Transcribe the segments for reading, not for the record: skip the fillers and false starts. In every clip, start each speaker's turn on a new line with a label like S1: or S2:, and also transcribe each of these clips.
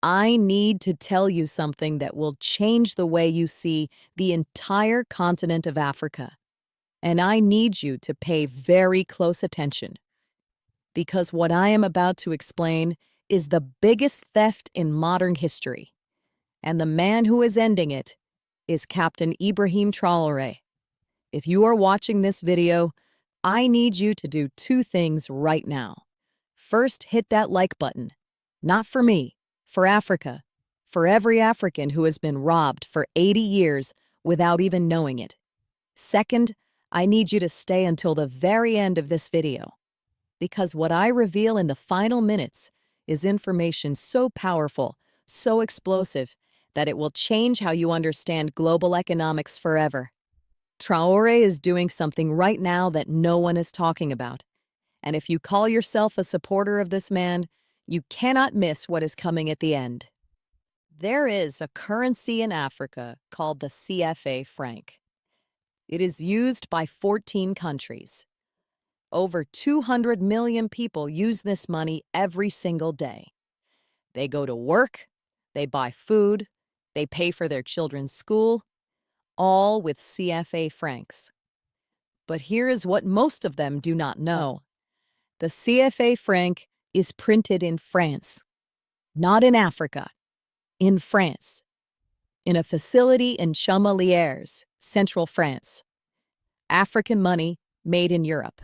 S1: I need to tell you something that will change the way you see the entire continent of Africa. And I need you to pay very close attention, because what I am about to explain is the biggest theft in modern history. And the man who is ending it is Captain Ibrahim Traoré. If you are watching this video, I need you to do two things right now. First, hit that like button. Not for me, for Africa, for every African who has been robbed for 80 years without even knowing it. Second, I need you to stay until the very end of this video, because what I reveal in the final minutes is information so powerful, so explosive, that it will change how you understand global economics forever. Traoré is doing something right now that no one is talking about. And if you call yourself a supporter of this man, you cannot miss what is coming at the end. There is a currency in Africa called the CFA Franc. It is used by 14 countries. Over 200 million people use this money every single day. They go to work, they buy food, they pay for their children's school, all with CFA francs. But here is what most of them do not know. The CFA franc is printed in France, not in Africa, in France, in a facility in Chamelieres, central France. African money made in Europe.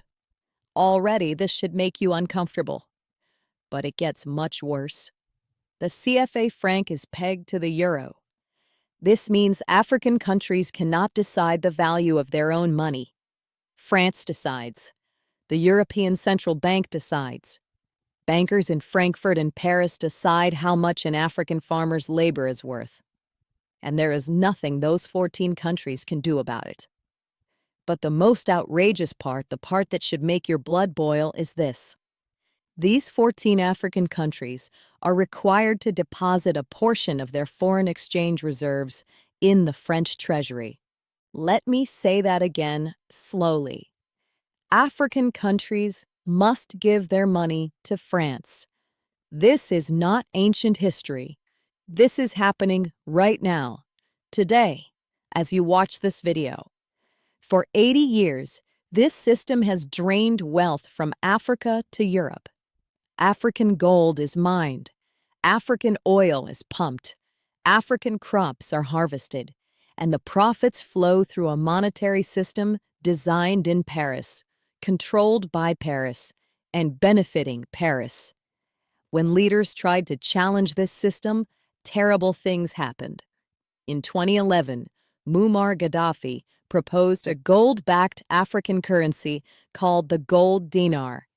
S1: Already, this should make you uncomfortable. But it gets much worse. The CFA franc is pegged to the euro. This means African countries cannot decide the value of their own money. France decides. The European Central Bank decides. Bankers in Frankfurt and Paris decide how much an African farmer's labor is worth. And there is nothing those 14 countries can do about it. But the most outrageous part, the part that should make your blood boil, is this. These 14 African countries are required to deposit a portion of their foreign exchange reserves in the French treasury. Let me say that again slowly. African countries must give their money to France. This is not ancient history. This is happening right now, today, as you watch this video. For 80 years, this system has drained wealth from Africa to Europe. African gold is mined. African oil is pumped. African crops are harvested. And the profits flow through a monetary system designed in Paris, controlled by Paris, and benefiting Paris. When leaders tried to challenge this system, terrible things happened. In 2011, Muammar Gaddafi proposed a gold-backed African currency called the gold dinar.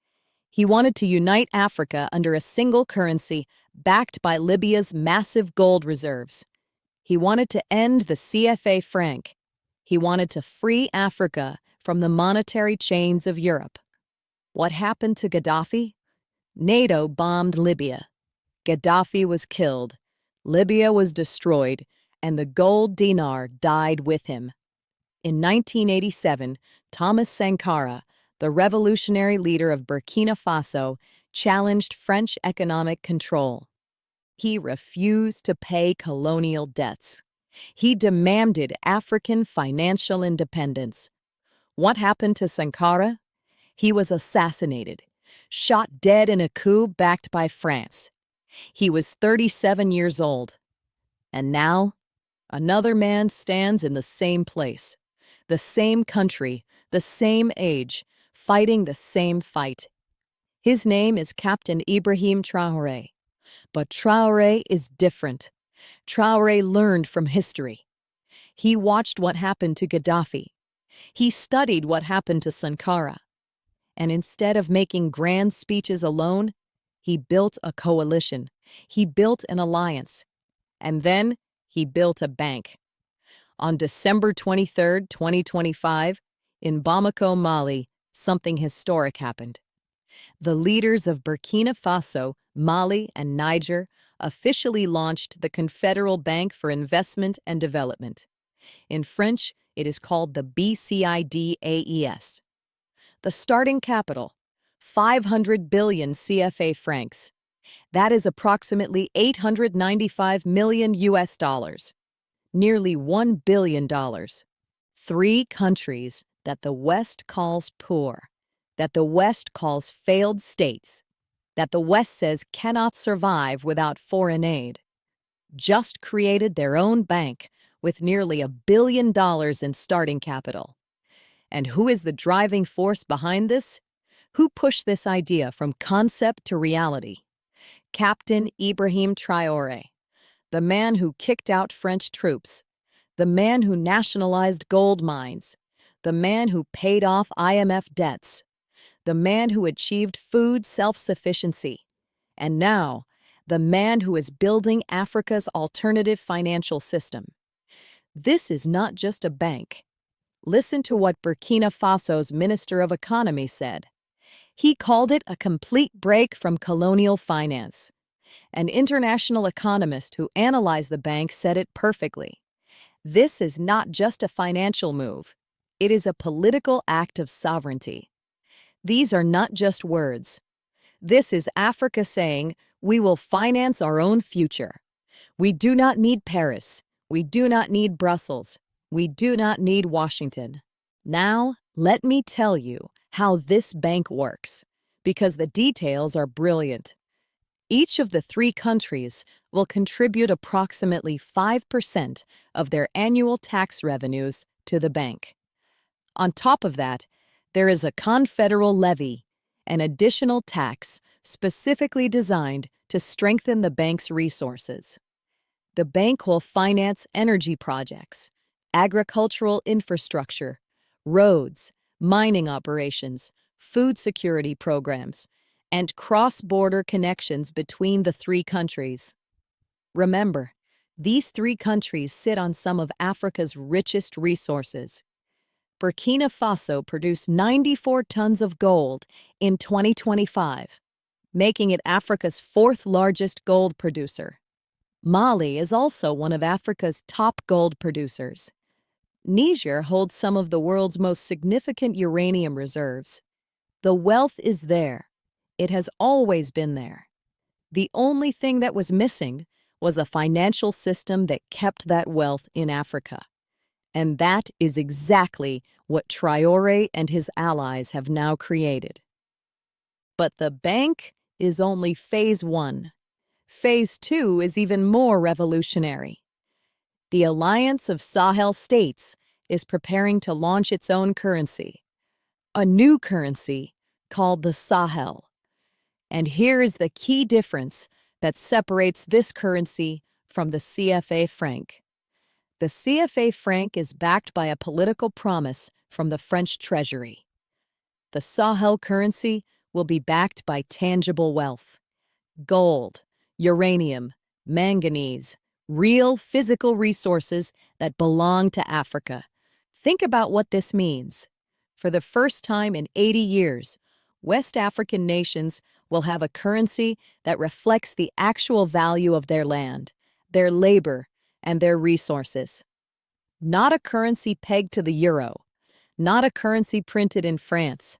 S1: He wanted to unite Africa under a single currency backed by Libya's massive gold reserves. He wanted to end the CFA franc. He wanted to free Africa from the monetary chains of Europe. What happened to Gaddafi? NATO bombed Libya. Gaddafi was killed. Libya was destroyed, and the gold dinar died with him. In 1987, Thomas Sankara, the revolutionary leader of Burkina Faso, challenged French economic control. He refused to pay colonial debts. He demanded African financial independence. What happened to Sankara? He was assassinated, shot dead in a coup backed by France. He was 37 years old. And now, another man stands in the same place, the same country, the same age, fighting the same fight. His name is Captain Ibrahim Traoré. But Traoré is different. Traoré learned from history. He watched what happened to Gaddafi. He studied what happened to Sankara. And instead of making grand speeches alone, he built a coalition. He built an alliance. And then he built a bank. On December 23, 2025, in Bamako, Mali, something historic happened. The leaders of Burkina Faso, Mali, and Niger officially launched the Confederate Bank for Investment and Development. In French, it is called the BCIDAES. The starting capital, 500 billion CFA francs. That is approximately 895 million US dollars, nearly $1 billion. Three countries that the West calls poor, that the West calls failed states, that the West says cannot survive without foreign aid, just created their own bank with nearly $1 billion in starting capital. And who is the driving force behind this? Who pushed this idea from concept to reality? Captain Ibrahim Traoré, the man who kicked out French troops, the man who nationalized gold mines, the man who paid off IMF debts, the man who achieved food self-sufficiency, and now, the man who is building Africa's alternative financial system. This is not just a bank. Listen to what Burkina Faso's Minister of Economy said. He called it a complete break from colonial finance. An international economist who analyzed the bank said it perfectly. This is not just a financial move. It is a political act of sovereignty. These are not just words. This is Africa saying, we will finance our own future. We do not need Paris. We do not need Brussels. We do not need Washington. Now, let me tell you how this bank works, because the details are brilliant. Each of the three countries will contribute approximately 5% of their annual tax revenues to the bank. On top of that, there is a confederal levy, an additional tax specifically designed to strengthen the bank's resources. The bank will finance energy projects, agricultural infrastructure, roads, mining operations, food security programs, and cross-border connections between the three countries. Remember, these three countries sit on some of Africa's richest resources. Burkina Faso produced 94 tons of gold in 2025, making it Africa's fourth largest gold producer. Mali is also one of Africa's top gold producers. Niger holds some of the world's most significant uranium reserves. The wealth is there. It has always been there. The only thing that was missing was a financial system that kept that wealth in Africa. And that is exactly what Traoré and his allies have now created. But the bank is only phase 1. Phase 2 is even more revolutionary. The Alliance of Sahel States is preparing to launch its own currency, a new currency called the Sahel. And here is the key difference that separates this currency from the CFA Franc. The CFA Franc is backed by a political promise from the French Treasury. The Sahel currency will be backed by tangible wealth: gold, uranium, manganese, real physical resources that belong to Africa. Think about what this means. For the first time in 80 years, West African nations will have a currency that reflects the actual value of their land, their labor, and their resources. Not a currency pegged to the euro, not a currency printed in France,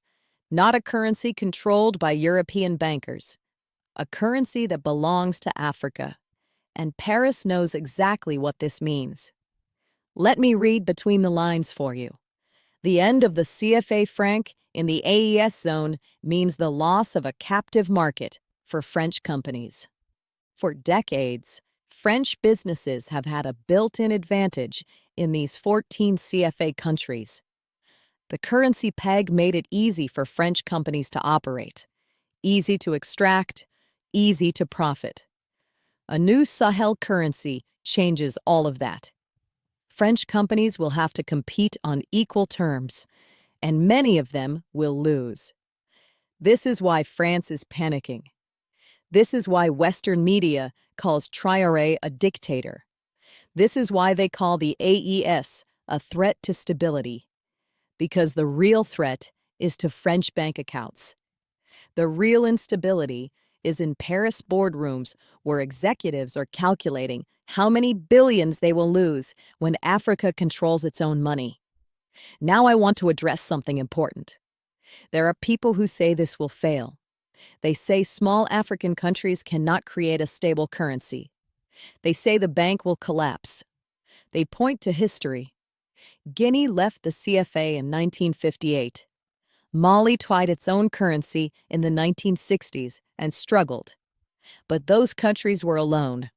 S1: not a currency controlled by European bankers. A currency that belongs to Africa. And Paris knows exactly what this means. Let me read between the lines for you. The end of the CFA franc in the AES zone means the loss of a captive market for French companies. For decades, French businesses have had a built-in advantage in these 14 CFA countries. The currency peg made it easy for French companies to operate, easy to extract, easy to profit. A new Sahel currency changes all of that. French companies will have to compete on equal terms, and many of them will lose. This is why France is panicking. This is why Western media calls Traoré a dictator. This is why they call the AES a threat to stability. Because the real threat is to French bank accounts. The real instability is in Paris boardrooms where executives are calculating how many billions they will lose when Africa controls its own money. Now I want to address something important. There are people who say this will fail. They say small African countries cannot create a stable currency. They say the bank will collapse. They point to history. Guinea left the CFA in 1958. Mali tried its own currency in the 1960s and struggled. But those countries were alone.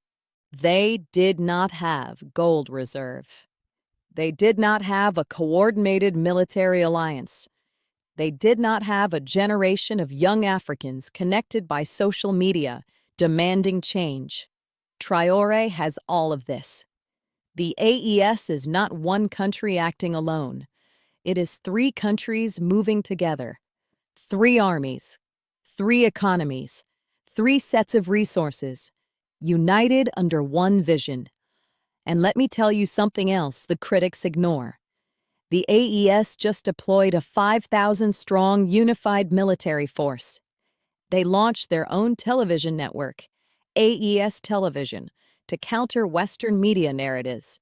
S1: They did not have gold reserve. They did not have a coordinated military alliance. They did not have a generation of young Africans connected by social media, demanding change. Traoré has all of this. The AES is not one country acting alone. It is three countries moving together. Three armies, three economies, three sets of resources, united under one vision. And let me tell you something else the critics ignore. The AES just deployed a 5,000-strong unified military force. They launched their own television network, AES Television, to counter Western media narratives.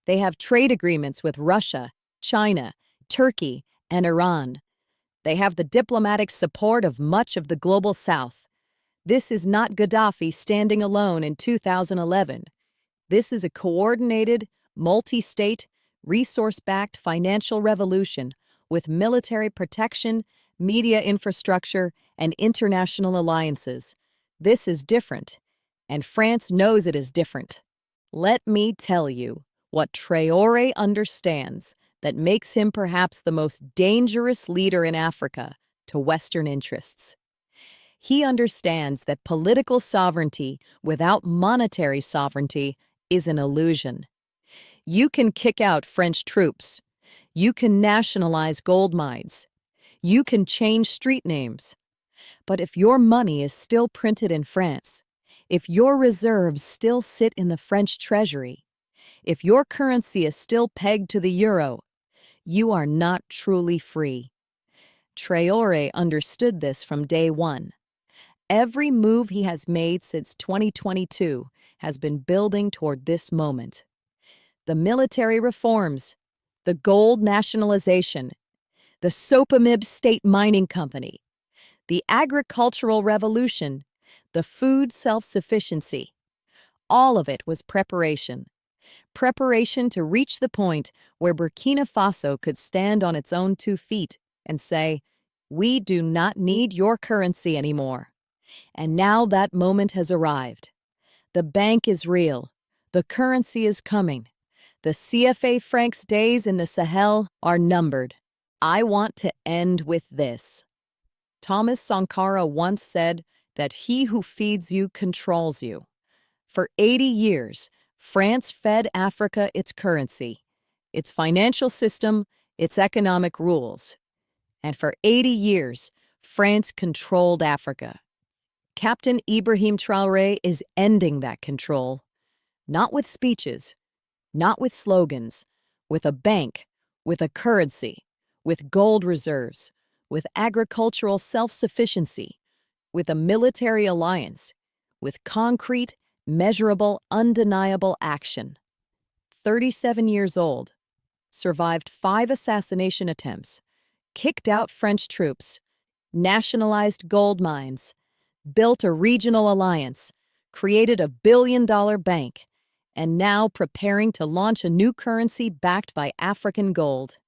S1: They have trade agreements with Russia, China, Turkey, and Iran. They have the diplomatic support of much of the global South. This is not Gaddafi standing alone in 2011. This is a coordinated, multi-state, resource-backed financial revolution with military protection, media infrastructure, and international alliances. This is different, and France knows it is different. Let me tell you what Traoré understands that makes him perhaps the most dangerous leader in Africa to Western interests. He understands that political sovereignty without monetary sovereignty is an illusion. You can kick out French troops. You can nationalize gold mines. You can change street names. But if your money is still printed in France, if your reserves still sit in the French treasury, if your currency is still pegged to the euro, you are not truly free. Traoré understood this from day one. Every move he has made since 2022 has been building toward this moment. The military reforms, the gold nationalization, the Sopamib State Mining Company, the agricultural revolution, the food self-sufficiency. All of it was preparation. Preparation to reach the point where Burkina Faso could stand on its own 2 feet and say, "We do not need your currency anymore." And now that moment has arrived. The bank is real. The currency is coming. The CFA Franc's days in the Sahel are numbered. I want to end with this. Thomas Sankara once said that he who feeds you controls you. For 80 years, France fed Africa its currency, its financial system, its economic rules. And for 80 years, France controlled Africa. Captain Ibrahim Traoré is ending that control, not with speeches, not with slogans, with a bank, with a currency, with gold reserves, with agricultural self-sufficiency, with a military alliance, with concrete, measurable, undeniable action. 37 years old, survived 5 assassination attempts, kicked out French troops, nationalized gold mines, built a regional alliance, created a billion-dollar bank, and now preparing to launch a new currency backed by African gold.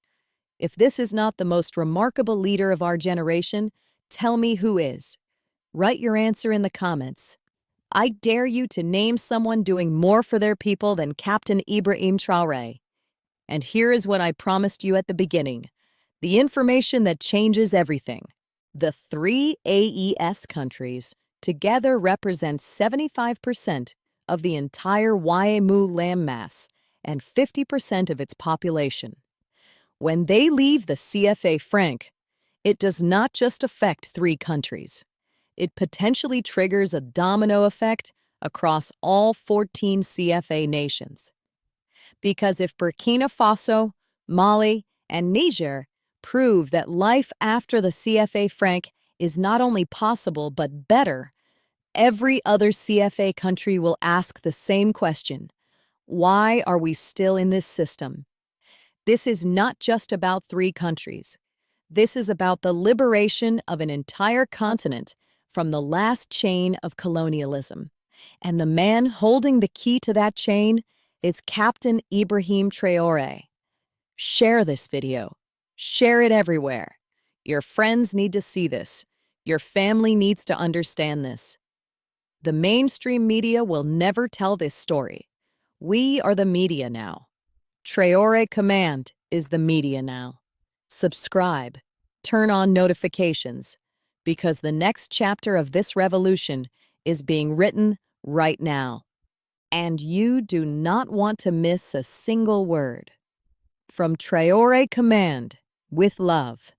S1: If this is not the most remarkable leader of our generation, tell me who is. Write your answer in the comments. I dare you to name someone doing more for their people than Captain Ibrahim Traoré. And here is what I promised you at the beginning, the information that changes everything. The 3 AES countries together represent 75% of the entire YMU landmass and 50% of its population. When they leave the CFA Franc, it does not just affect 3 countries. It potentially triggers a domino effect across all 14 CFA nations. Because if Burkina Faso, Mali, and Niger prove that life after the CFA Franc is not only possible but better, every other CFA country will ask the same question. Why are we still in this system? This is not just about 3 countries. This is about the liberation of an entire continent from the last chain of colonialism. And the man holding the key to that chain is Captain Ibrahim Traoré. Share this video. Share it everywhere. Your friends need to see this. Your family needs to understand this. The mainstream media will never tell this story. We are the media now. Traoré Command is the media now. Subscribe. Turn on notifications, because the next chapter of this revolution is being written right now. And you do not want to miss a single word. From Traoré Command, with love.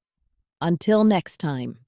S1: Until next time.